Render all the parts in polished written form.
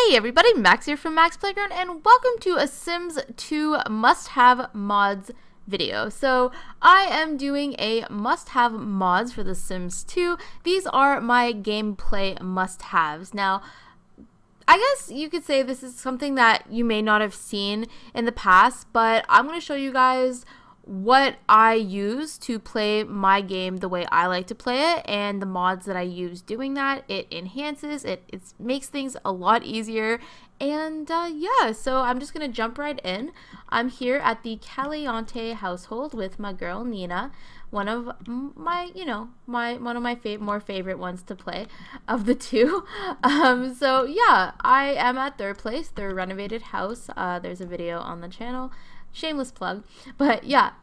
Hey everybody, Max here from MaksPlayground, and welcome to a Sims 2 must-have mods video. So I am doing a must-have mods for The Sims 2. These are my gameplay must-haves. Now, I guess you could say this is something that you may not have seen in the past, but I'm going to show you guys what I use to play my game the way I like to play it, and the mods that I use doing that. It enhances it makes things a lot easier, and yeah, so I'm just gonna jump right in. I'm here at the Caliente household with my girl Nina, one of my more favorite ones to play of the two. So yeah, I am at their place, their renovated house. There's a video on the channel. Shameless plug. But yeah,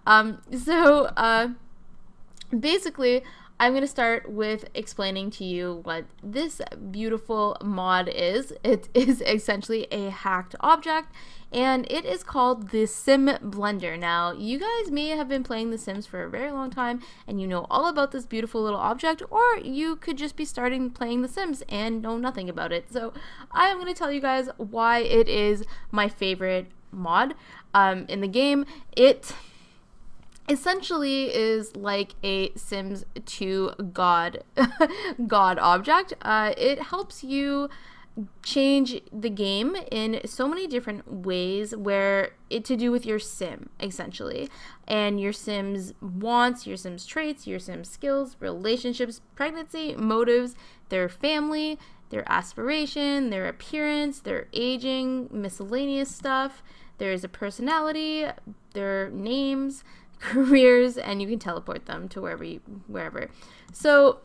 basically I'm going to start with explaining to you what this beautiful mod is. It is essentially a hacked object, and it is called the Sim Blender. Now, you guys may have been playing The Sims for a very long time, and you know all about this beautiful little object, or you could just be starting playing The Sims and know nothing about it. So I am going to tell you guys why it is my favorite mod in the game. It essentially is like a Sims 2 god object. It helps you change the game in so many different ways, where it to do with your sim essentially, and your Sims wants, your Sims traits, your Sims skills, relationships, pregnancy, motives, their family, their aspiration, their appearance, their aging, miscellaneous stuff. There's a personality, their names, careers, and you can teleport them to wherever. So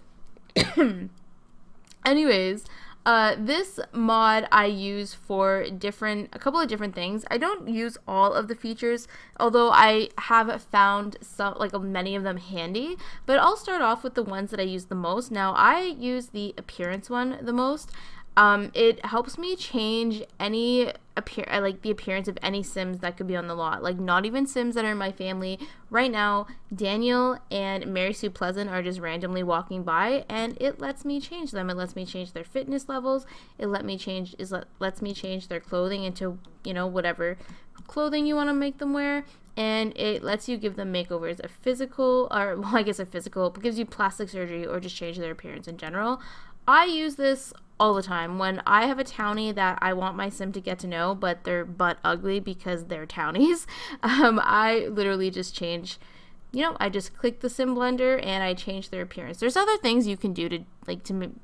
anyways, this mod I use for a couple of different things. I don't use all of the features, although I have found many of them handy, but I'll start off with the ones that I use the most. Now, I use the appearance one the most. It helps me change the appearance of any Sims that could be on the lot. Like, not even Sims that are in my family. Right now, Daniel and Mary Sue Pleasant are just randomly walking by, and it lets me change them. It lets me change their fitness levels. It lets me change their clothing into, whatever clothing you want to make them wear. And it lets you give them makeovers, it gives you plastic surgery, or just change their appearance in general. I use this all the time when I have a townie that I want my Sim to get to know, but they're butt ugly because they're townies. I literally just change, I just click the Sim Blender and I change their appearance. There's other things you can do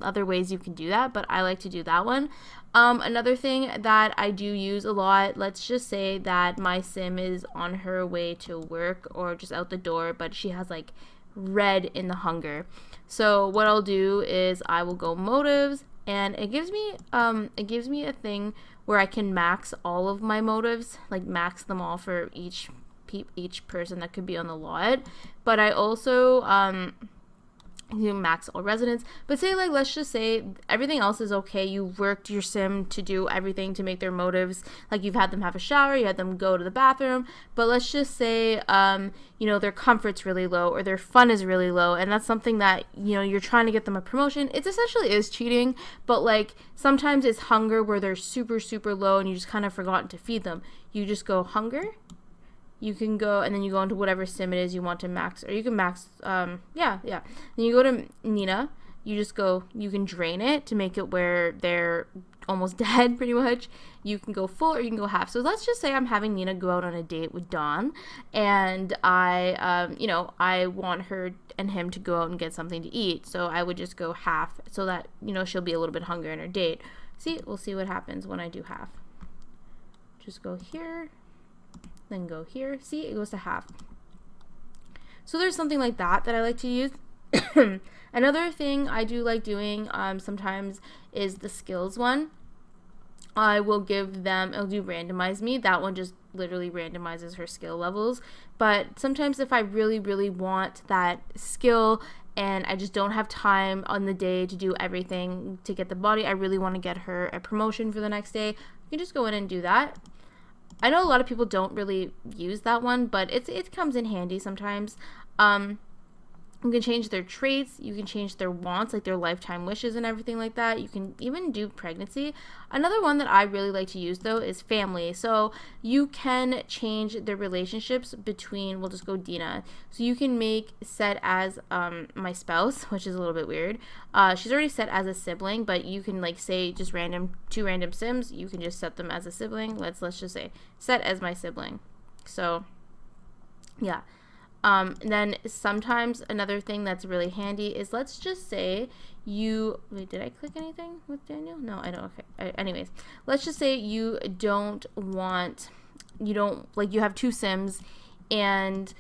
other ways you can do that, but I like to do that one. Another thing that I do use a lot, let's just say that my Sim is on her way to work or just out the door, but she has like red in the hunger. So what I'll do is I will go motives, and it gives me a thing where I can max all of my motives, like max them all for each person that could be on the lot. But I also you max all residents. But say, like, let's just say everything else is okay. You worked your Sim to do everything to make their motives, like you've had them have a shower, you had them go to the bathroom, but let's just say their comfort's really low, or their fun is really low, and that's something that you're trying to get them a promotion. It essentially is cheating, but like sometimes it's hunger where they're super low and you just kind of forgotten to feed them. You just go hunger. You can go, and then you go into whatever Sim it is you want to max, or you can max, Then you go to Nina, you can drain it to make it where they're almost dead, pretty much. You can go full, or you can go half. So let's just say I'm having Nina go out on a date with Dawn, and I want her and him to go out and get something to eat. So I would just go half, so that, she'll be a little bit hungry on her date. We'll see what happens when I do half. Just go here. Then go here. See, it goes to half. So there's something like that I like to use. Another thing I do like doing sometimes is the skills one. I'll do randomize me. That one just literally randomizes her skill levels. But sometimes if I really want that skill and I just don't have time on the day to do everything to get the body, I really want to get her a promotion for the next day, you can just go in and do that. I know a lot of people don't really use that one, but it comes in handy sometimes. You can change their traits, you can change their wants, like their lifetime wishes and everything like that. You can even do pregnancy. Another one that I really like to use though is family. So you can change their relationships between, we'll just go Dina. So you can make set as my spouse, which is a little bit weird. She's already set as a sibling, but you can like say just two random Sims, you can just set them as a sibling. Let's just say set as my sibling. So yeah. And then sometimes another thing that's really handy is, let's just say you, wait, did I click anything with Daniel? No, I don't. Okay. Anyways, let's just say you have two Sims and,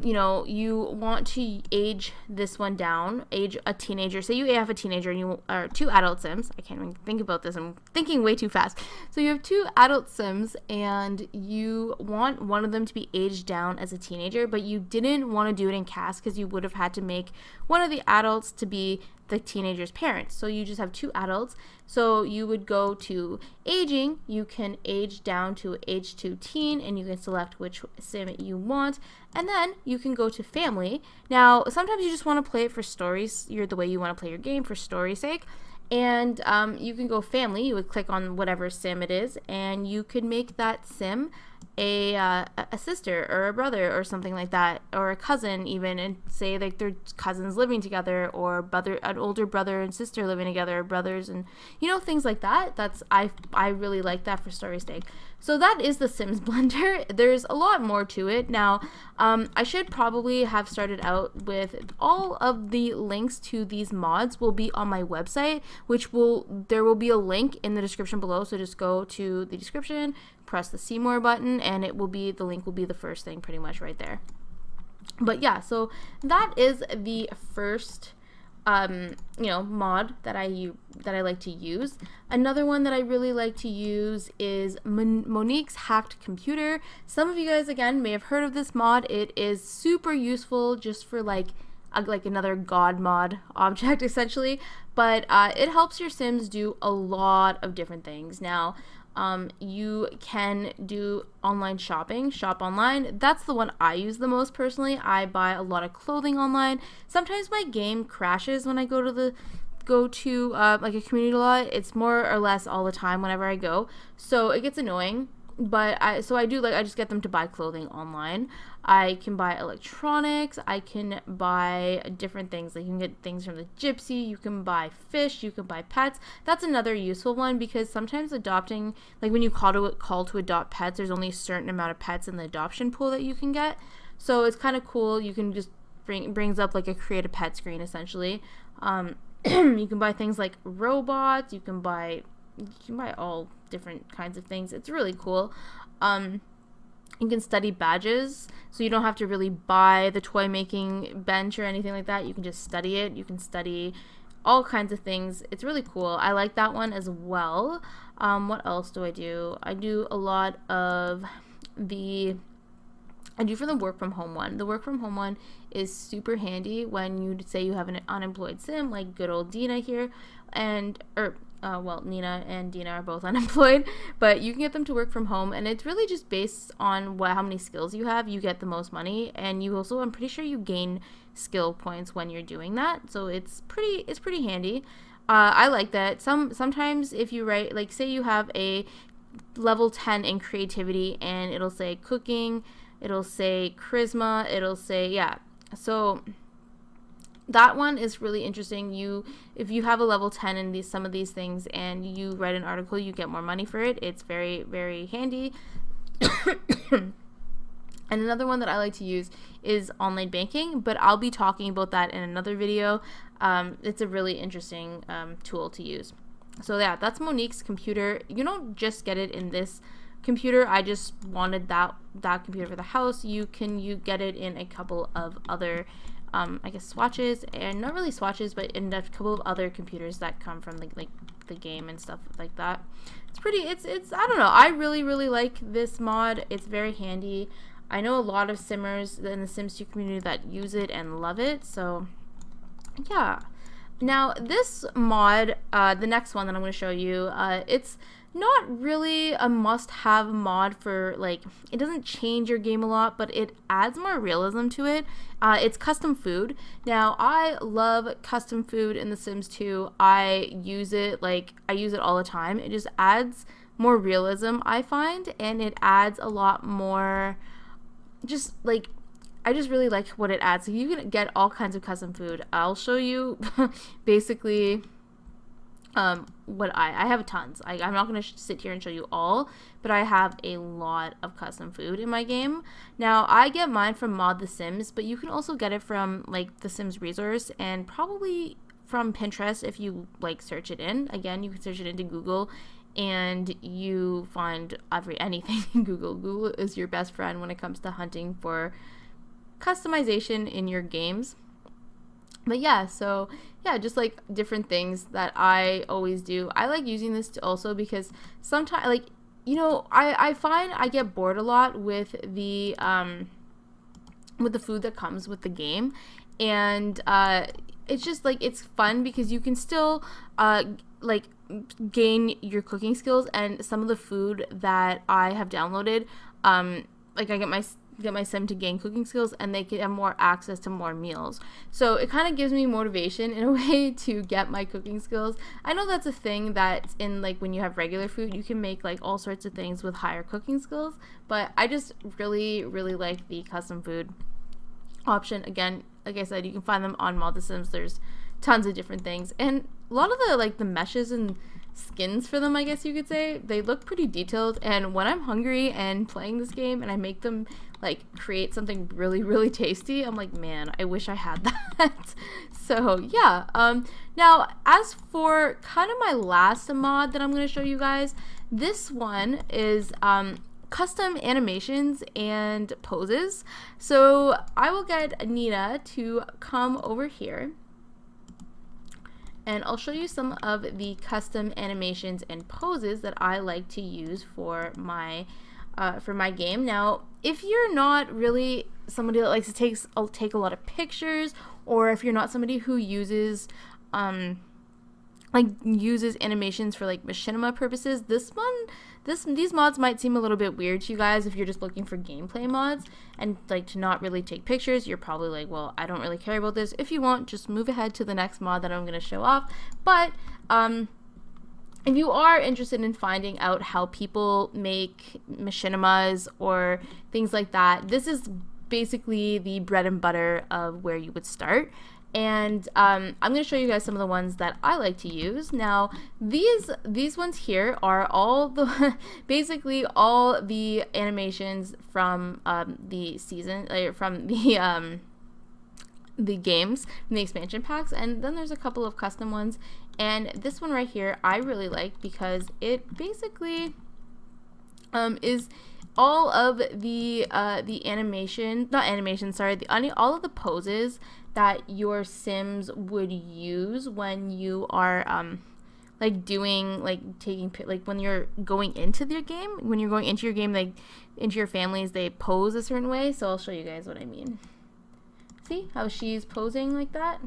you want to age this one down, age a teenager. Say you have a teenager and you are two adult Sims. I can't even think about this. I'm thinking way too fast. So you have two adult Sims and you want one of them to be aged down as a teenager, but you didn't want to do it in cast because you would have had to make one of the adults to be the teenager's parents. So you just have two adults. So you would go to aging. You can age down to age 2 teen, and you can select which sim you want. And then you can go to family. Now, sometimes you just want to play it for stories. You're the way you want to play your game for story's sake. And you can go family. You would click on whatever sim it is, and you could make that sim a sister or a brother or something like that, or a cousin even, and say like they're cousins living together, or an older brother and sister living together, brothers, and things like that. I really like that for story's sake. So that is the Sims Blender. There's a lot more to it. Now, I should probably have started out with all of the links to these mods will be on my website, there will be a link in the description below. So just go to the description, press the see more button, and the link will be the first thing pretty much right there. But yeah, so that is the first mod that I like to use. Another one that I really like to use is Monique's Hacked Computer. Some of you guys again may have heard of this mod. It is super useful just for like another god mod object essentially, but it helps your Sims do a lot of different things. Now, you can do online shopping, shop online. That's the one I use the most personally. I buy a lot of clothing online. Sometimes my game crashes when I go to like a community lot. It's more or less all the time whenever I go, so it gets annoying. But I just get them to buy clothing online. I can buy electronics. I can buy different things. Like you can get things from the gypsy. You can buy fish. You can buy pets. That's another useful one, because sometimes adopting, like when you call to adopt pets, there's only a certain amount of pets in the adoption pool that you can get. So it's kind of cool. You can just brings up like a create a pet screen essentially. You can buy things like robots. You can buy all different kinds of things. It's really cool. You can study badges, so you don't have to really buy the toy making bench or anything like that. You can just study it. You can study all kinds of things. It's really cool. I like that one as well. What else do? I do a lot of I do for the work from home one. The work from home one is super handy when you say you have an unemployed sim, like good old Dina here, Nina and Dina are both unemployed, but you can get them to work from home, and it's really just based on how many skills you have. You get the most money, and you also, I'm pretty sure you gain skill points when you're doing that, so it's pretty handy. I like that. Sometimes if you write, like say you have a level 10 in creativity, and it'll say cooking, it'll say charisma, it'll say, yeah, so that one is really interesting. If you have a level 10 in some of these things and you write an article, you get more money for it. It's very, very handy. And another one that I like to use is online banking, but I'll be talking about that in another video. It's a really interesting tool to use. So yeah, that's Monique's computer. You don't just get it in this computer. I just wanted that computer for the house. You get it in a couple of other I guess swatches, and not really swatches, but in a couple of other computers that come from like the game and stuff like that. It's I don't know, I really like this mod. It's very handy. I know a lot of simmers in the Sims 2 community that use it and love it, so yeah. Now, this mod, the next one that I'm going to show you, it's not really a must-have mod for, like, it doesn't change your game a lot, but it adds more realism to it. It's custom food. Now, I love custom food in The Sims 2. I use it all the time. It just adds more realism, I find, and it adds a lot more, just, like, I just really like what it adds. So you can get all kinds of custom food. I'll show you basically what I have tons. I'm not going to sit here and show you all, but I have a lot of custom food in my game. Now, I get mine from Mod The Sims, but you can also get it from like The Sims Resource and probably from Pinterest if you like search it in. Again, you can search it into Google and you find anything in Google. Google is your best friend when it comes to hunting for customization in your games. But yeah, so yeah, just like different things that I always do. I like using this also because sometimes, like, you know, I find I get bored a lot with the food that comes with the game, and it's just like it's fun because you can still like gain your cooking skills, and some of the food that I have downloaded, like I get my sim to gain cooking skills, and they can have more access to more meals. So it kind of gives me motivation in a way to get my cooking skills. I know that's a thing that's in, like, when you have regular food, you can make like all sorts of things with higher cooking skills, but I just really like the custom food option. Again, like I said, you can find them on Mod The Sims. There's tons of different things, and a lot of the meshes and skins for them, I guess you could say, they look pretty detailed. And when I'm hungry and playing this game and I make them like create something really tasty, I'm like, man, I wish I had that. So yeah, now as for kind of my last mod that I'm going to show you guys, this one is custom animations and poses. So I will get Nina to come over here, and I'll show you some of the custom animations and poses that I like to use for my game. Now, if you're not really somebody that likes to take a lot of pictures, or if you're not somebody who uses uses animations for like machinima purposes, these mods might seem a little bit weird to you guys. If you're just looking for gameplay mods and like to not really take pictures, you're probably like, well, I don't really care about this. If you want, just move ahead to the next mod that I'm going to show off. But if you are interested in finding out how people make machinimas or things like that, this is basically the bread and butter of where you would start. And I'm going to show you guys some of the ones that I like to use. Now, these ones here are all the basically all the animations from the season, from the games, from the expansion packs, and then there's a couple of custom ones. And this one right here I really like because it basically is all of the animation, not animation, sorry, all of the poses that your Sims would use when you are like doing, like taking, like when you're going into their game, when you're going into your game, like into your families, they pose a certain way. So I'll show you guys what I mean. See how she's posing like that?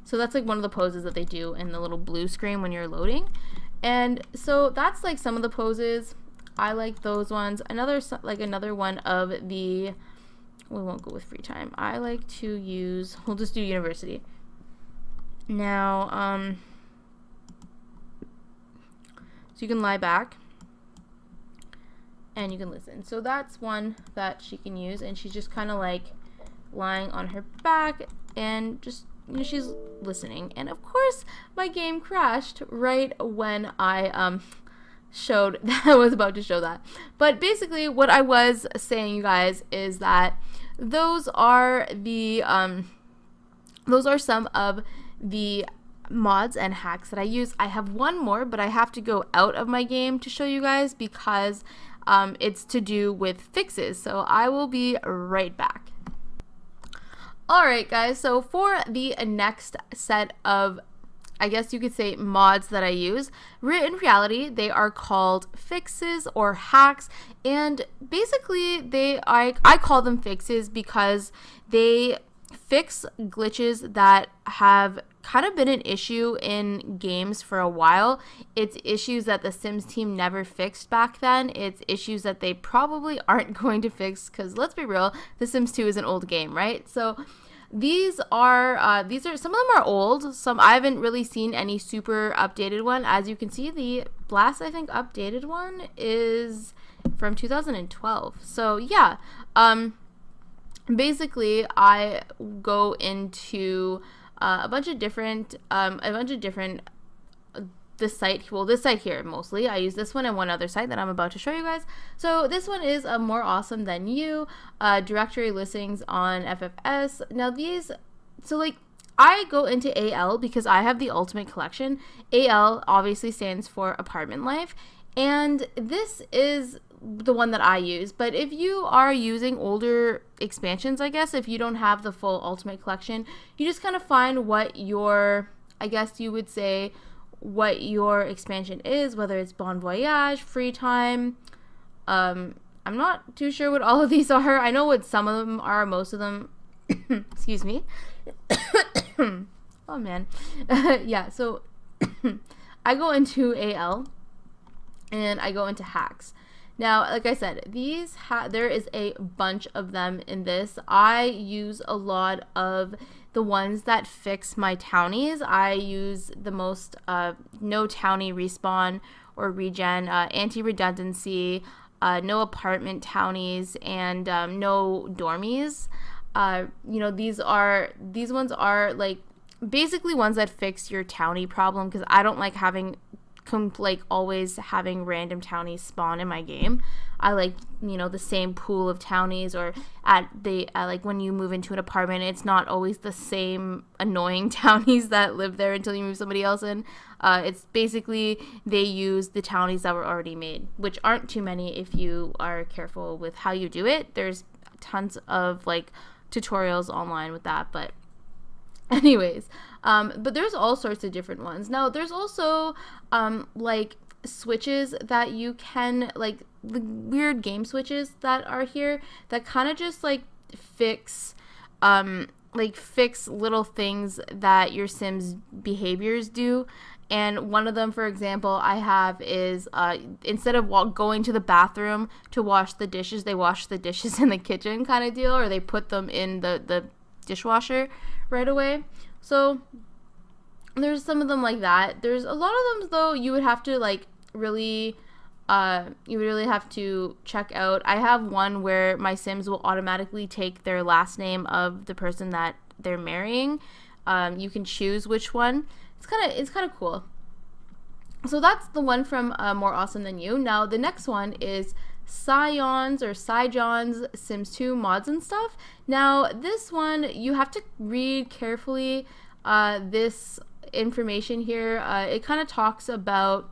So that's like one of the poses that they do in the little blue screen when you're loading. And so that's like some of the poses. I like those ones. Another one of the, we won't go with free time. I like to use, we'll just do university. Now, so you can lie back and you can listen. So that's one that she can use, and she's just kind of like lying on her back and just, you know, she's listening. And of course my game crashed right when I showed that I was about to show that. But basically what I was saying, you guys, is that those are some of the mods and hacks that I use. I have one more, but I have to go out of my game to show you guys because it's to do with fixes. So I will be right back. Alright guys, so for the next set of, I guess you could say, mods that I use, in reality they are called fixes or hacks, and basically I call them fixes because they fix glitches that have kind of been an issue in games for a while. It's issues that the Sims team never fixed back then. It's issues that they probably aren't going to fix, because let's be real, The Sims 2 is an old game, right? So these are some of them are old. Some I haven't really seen any super updated one. As you can see, the last I think updated one is from 2012. So yeah, basically I go into a bunch of different this site here mostly. I use this one and one other site that I'm about to show you guys. So this one is More Awesome Than You, directory listings on FFS. Now these, so like I go into AL because I have the Ultimate Collection. AL obviously stands for Apartment Life, and this is the one that I use. But if you are using older expansions, I guess, if you don't have the full Ultimate Collection, you just kind of find what your, I guess you would say, what your expansion is, whether it's Bon Voyage, Free Time. I'm not too sure what all of these are. I know what some of them are, most of them. Excuse me. Oh man. Yeah, so I go into AL and I go into hacks. Now, like I said, these there is a bunch of them in this. I use a lot of the ones that fix my townies. I use the most no townie respawn or regen, anti-redundancy, no apartment townies, and no dormies. You know, these ones are like basically ones that fix your townie problem, because I don't like having always having random townies spawn in my game. I like, you know, the same pool of townies, or like when you move into an apartment, it's not always the same annoying townies that live there until you move somebody else in. It's basically they use the townies that were already made, which aren't too many if you are careful with how you do it. There's tons of like tutorials online with that, but anyways, but there's all sorts of different ones. Now there's also like switches that you can, like the weird game switches that are here that kind of just like fix little things that your Sims behaviors do. And one of them, for example, I have is instead of going to the bathroom to wash the dishes, they wash the dishes in the kitchen kind of deal, or they put them in the dishwasher right away. So there's some of them like that. There's a lot of them though you would have to like really have to check out. I have one where my Sims will automatically take their last name of the person that they're marrying. You can choose which one. It's kind of cool. So that's the one from More Awesome Than You. Now the next one is Scion's Sims 2 mods and stuff. Now this one you have to read carefully this information here. It kind of talks about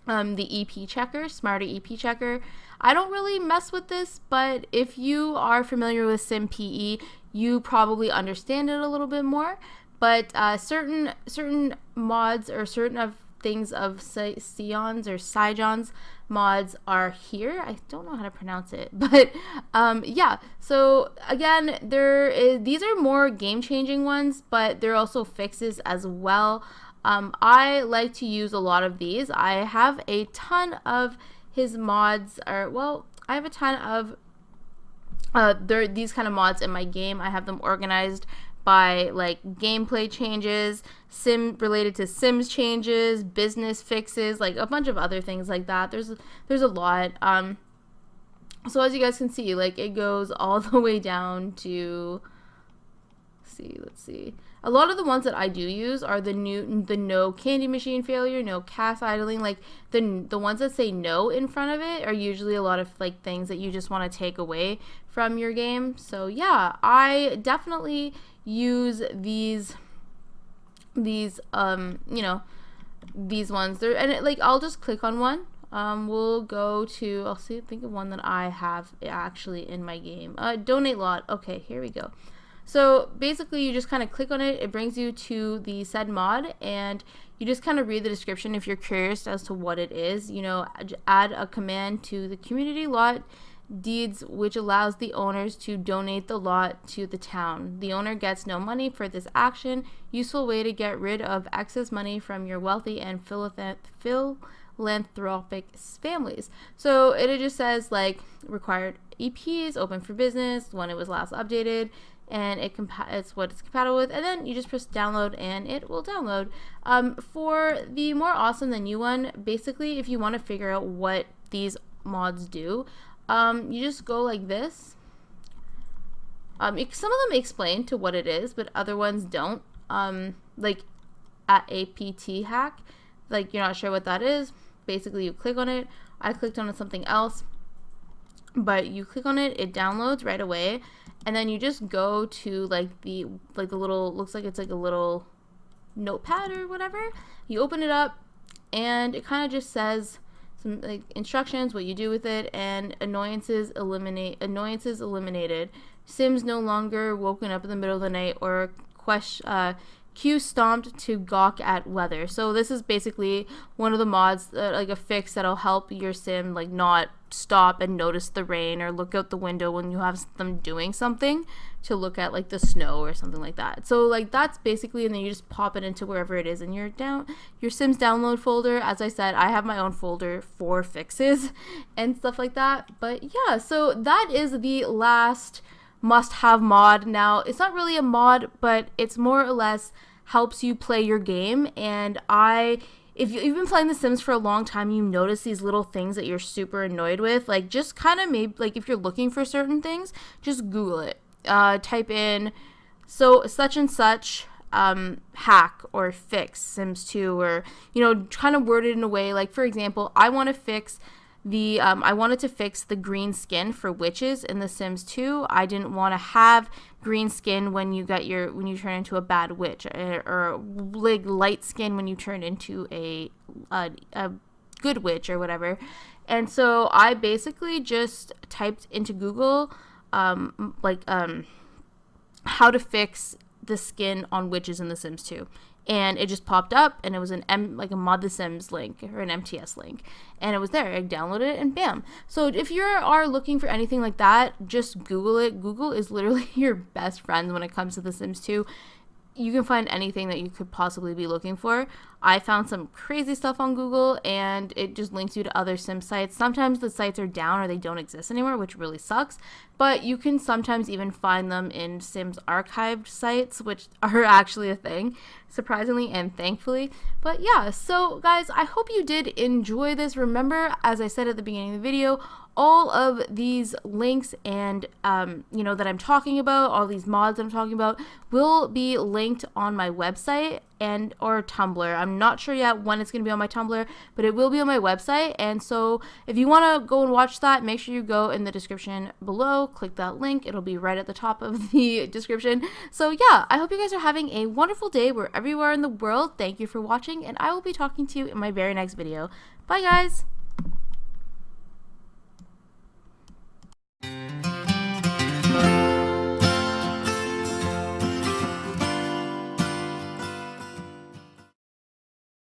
the EP checker, Smarter EP checker. I don't really mess with this, but if you are familiar with SimPE, you probably understand it a little bit more. But certain mods or certain of things of Scion's mods are here. I don't know how to pronounce it, but yeah. So again, these are more game-changing ones, but they're also fixes as well. I like to use a lot of these. I have a ton of his mods, I have a ton of these kind of mods in my game. I have them organized by like gameplay changes, related to Sims changes, business fixes, like a bunch of other things like that. There's a lot. So as you guys can see, like it goes all the way down to, let's see. A lot of the ones that I do use are the no candy machine failure, no cast idling. Like the ones that say no in front of it are usually a lot of like things that you just want to take away from your game. So yeah, I definitely use these you know, these ones there, and I'll just click on one. We'll go to, think of one that I have actually in my game. Donate lot. Okay, here we go. So basically you just kind of click on it. It brings you to the said mod, and you just kind of read the description if you're curious as to what it is. You know, add a command to the community lot deeds, which allows the owners to donate the lot to the town. The owner gets no money for this action. Useful way to get rid of excess money from your wealthy and philanthropic families. So it just says like required EPs, open for business, when it was last updated, and it's what it's compatible with, and then you just press download and it will download. For the more awesome than you one, basically if you want to figure out what these mods do, you just go like this. Some of them explain to what it is, but other ones don't. Like at APT hack, like you're not sure what that is. Basically you click on it. I clicked on something else, but you click on it, it downloads right away, and then you just go to like the little, looks like it's like a little notepad or whatever. You open it up and it kind of just says some like instructions, what you do with it, and annoyances eliminated. Sims no longer woken up in the middle of the night or Q stomped to gawk at weather. So this is basically one of the mods, like a fix that'll help your sim like not stop and notice the rain or look out the window when you have them doing something, to look at like the snow or something like that. So like that's basically, and then you just pop it into wherever it is in your Sims download folder. As I said, I have my own folder for fixes and stuff like that. But yeah, so that is the last must-have mod. Now it's not really a mod, but it's more or less helps you play your game. And if you've been playing The Sims for a long time, you notice these little things that you're super annoyed with. Like just kind of maybe like if you're looking for certain things, just Google it. Type in so such and such hack or fix Sims 2, or kind of word it in a way like, for example, I wanted to fix the green skin for witches in The Sims 2. I didn't want to have green skin when you turn into a bad witch, or like light skin when you turn into a good witch or whatever. And so I basically just typed into Google how to fix the skin on witches in The Sims 2. And it just popped up, and it was a Mod The Sims link or an MTS link, and it was there. I downloaded it, and bam. So if you are looking for anything like that, just Google it. Google is literally your best friend when it comes to The Sims 2. You can find anything that you could possibly be looking for. I found some crazy stuff on Google, and it just links you to other Sim sites. Sometimes the sites are down or they don't exist anymore, which really sucks. But you can sometimes even find them in Sims archived sites, which are actually a thing, surprisingly and thankfully. But yeah, so guys, I hope you did enjoy this. Remember, as I said at the beginning of the video, all of these links and that I'm talking about, all these mods that I'm talking about, will be linked on my website and or Tumblr. I'm not sure yet when it's going to be on my Tumblr, but it will be on my website. And so if you want to go and watch that, make sure you go in the description below, click that link. It'll be right at the top of the description. So yeah, I hope you guys are having a wonderful day wherever you are in the world. Thank you for watching, and I will be talking to you in my very next video. Bye guys!